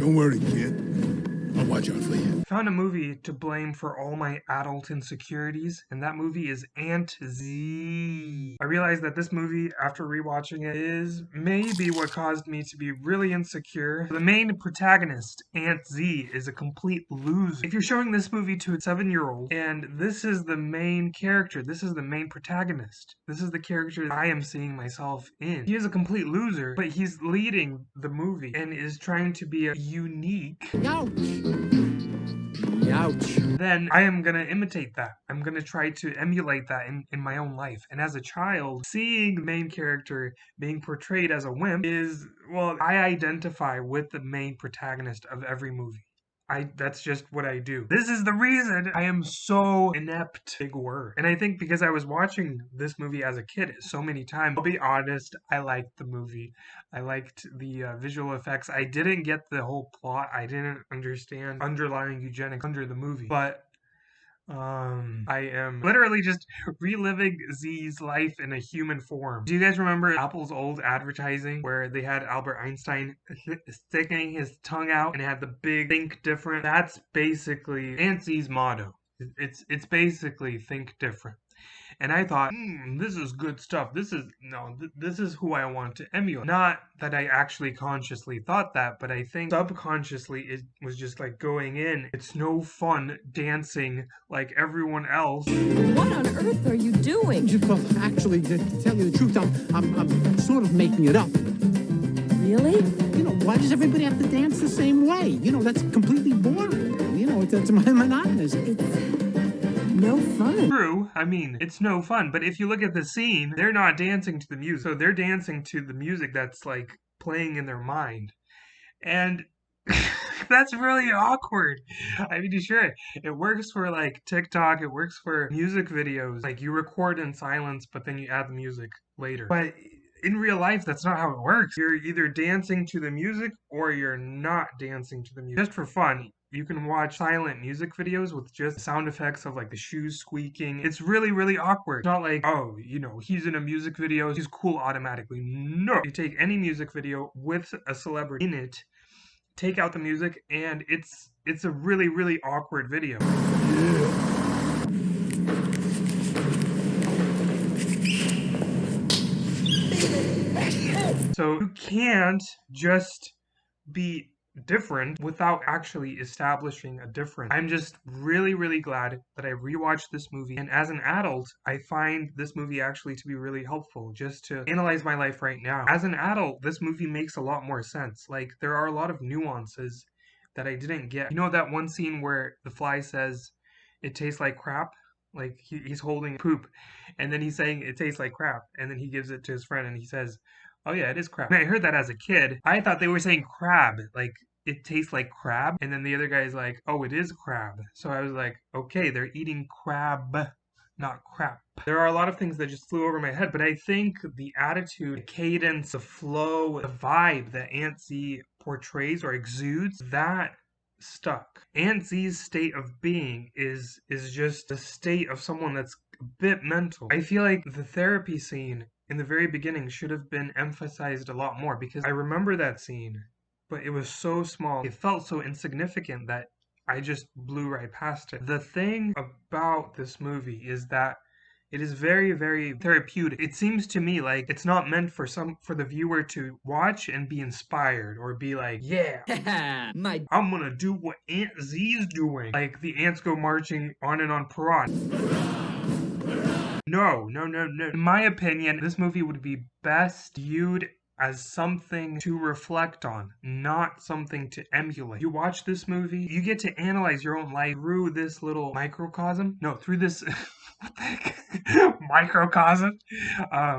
Don't worry, kid. I'll watch out for you. Found a movie to blame for all my adult insecurities, and that movie is AntZ. I realized that this movie, after rewatching it, is maybe what caused me to be really insecure. The main protagonist, AntZ, is a complete loser. If you're showing this movie to a 7-year-old, and this is the main character, this is the main protagonist, this is the character I am seeing myself in. He is a complete loser, but he's leading the movie and is trying to be a unique. Ouch. Then I am gonna imitate that. I'm gonna try to emulate that in my own life. And as a child, seeing the main character being portrayed as a wimp is, well, I identify with the main protagonist of every movie. That's just what I do. This is the reason I am so inept. Big word. And I think because I was watching this movie as a kid so many times, I'll be honest, I liked the movie. I liked the visual effects. I didn't get the whole plot. I didn't understand underlying eugenics under the movie. But I am literally just reliving Z's life in a human form. Do you guys remember Apple's old advertising where they had Albert Einstein sticking his tongue out and it had the big think different? That's basically AntZ's motto. It's basically think different. And I thought, this is good stuff. This is who I want to emulate. Not that I actually consciously thought that, but I think subconsciously it was just like going in. It's no fun dancing like everyone else. What on earth are you doing? Well, actually, to tell you the truth, I'm sort of making it up. Really? You know, why does everybody have to dance the same way? You know, that's completely boring. You know, it's monotonous. It's no fun. True, I mean, it's no fun, but if you look at the scene, they're not dancing to the music. So they're dancing to the music that's like playing in their mind. And that's really awkward. I mean, sure, it works for like TikTok, it works for music videos. Like you record in silence, but then you add the music later. But in real life, that's not how it works. You're either dancing to the music or you're not dancing to the music. Just for fun, you can watch silent music videos with just sound effects of like the shoes squeaking. It's really, really awkward. It's not like, oh, you know, he's in a music video, he's cool automatically. No. You take any music video with a celebrity in it, take out the music, and it's a really, really awkward video. So you can't just be different without actually establishing a difference. I'm just really, really glad that I rewatched this movie. And as an adult, I find this movie actually to be really helpful just to analyze my life right now. As an adult, this movie makes a lot more sense. Like, there are a lot of nuances that I didn't get. You know that one scene where the fly says, it tastes like crap? Like, he's holding poop, and then he's saying it tastes like crap, and then he gives it to his friend, and he says, oh yeah, it is crab. When I heard that as a kid, I thought they were saying crab, like it tastes like crab. And then the other guy's like, oh, it is crab. So I was like, okay, they're eating crab, not crap. There are a lot of things that just flew over my head, but I think the attitude, the cadence, the flow, the vibe that AntZ portrays or exudes, that stuck. AntZ's state of being is just a state of someone that's a bit mental. I feel like the therapy scene in the very beginning should have been emphasized a lot more, because I remember that scene, but it was so small. It felt so insignificant that I just blew right past it. The thing about this movie is that it is very, very therapeutic. It seems to me like it's not meant for the viewer to watch and be inspired or be like, yeah, I'm gonna do what AntZ's doing. Like the ants go marching on and on Paran. No. In my opinion, this movie would be best viewed as something to reflect on, not something to emulate. You watch this movie, you get to analyze your own life through this little microcosm. No, through this what the heck? Microcosm.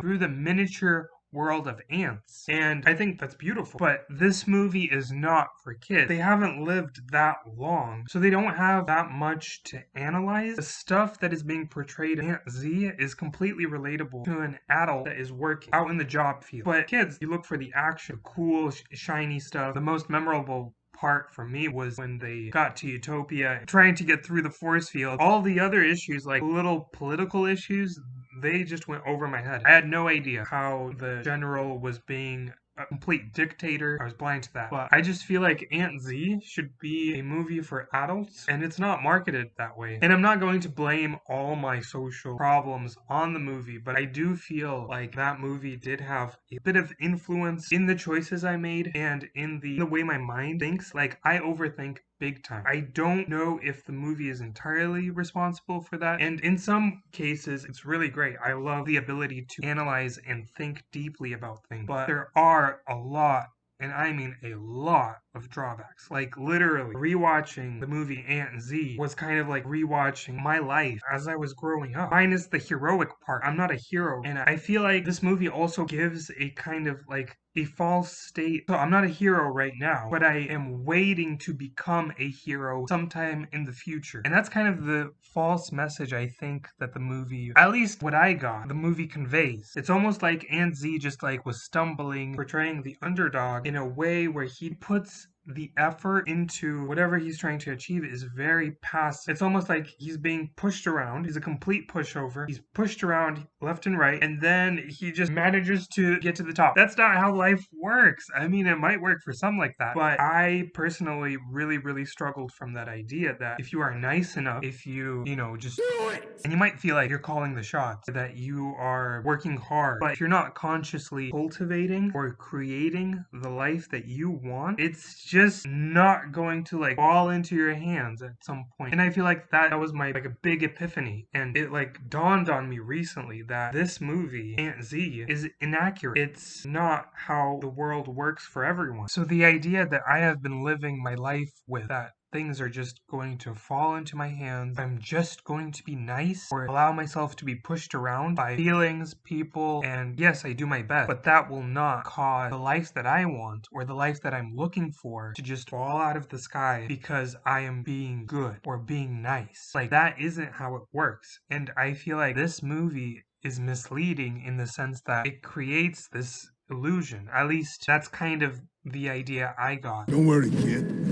Through the miniature world of ants. And I think that's beautiful. But this movie is not for kids. They haven't lived that long, so they don't have that much to analyze. The stuff that is being portrayed in AntZ is completely relatable to an adult that is working out in the job field. But kids, you look for the action, cool, shiny stuff. The most memorable part for me was when they got to Utopia, trying to get through the force field. All the other issues, like little political issues, they just went over my head. I had no idea how the general was being a complete dictator. I was blind to that. But I just feel like AntZ should be a movie for adults, and it's not marketed that way. And I'm not going to blame all my social problems on the movie, but I do feel like that movie did have a bit of influence in the choices I made and in the way my mind thinks. Like, I overthink big time. I don't know if the movie is entirely responsible for that, and in some cases it's really great. I love the ability to analyze and think deeply about things, but there are a lot, and I mean a lot, of drawbacks. Like, literally, rewatching the movie AntZ was kind of like rewatching my life as I was growing up, minus the heroic part. I'm not a hero, and I feel like this movie also gives a kind of like a false state. So I'm not a hero right now, but I am waiting to become a hero sometime in the future. And that's kind of the false message I think that the movie, at least what I got, the movie conveys. It's almost like AntZ just like was stumbling, portraying the underdog in a way where he puts the effort into whatever he's trying to achieve is very passive. It's almost like he's being pushed around. He's a complete pushover. He's pushed around left and right, and then he just manages to get to the top. That's not how life works. I mean, it might work for some like that, but I personally really struggled from that idea that if you are nice enough, if you just do it, and you might feel like you're calling the shots, that you are working hard, but if you're not consciously cultivating or creating the life that you want, it's just not going to like fall into your hands at some point. And I feel like that was my like a big epiphany, and it like dawned on me recently that this movie AntZ is inaccurate. It's not how the world works for everyone. So the idea that I have been living my life with, that things are just going to fall into my hands, I'm just going to be nice or allow myself to be pushed around by feelings, people, and yes, I do my best, but that will not cause the life that I want or the life that I'm looking for to just fall out of the sky because I am being good or being nice. Like, that isn't how it works. And I feel like this movie is misleading in the sense that it creates this illusion. At least that's kind of the idea I got. Don't worry, kid.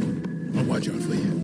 I'll watch out for you.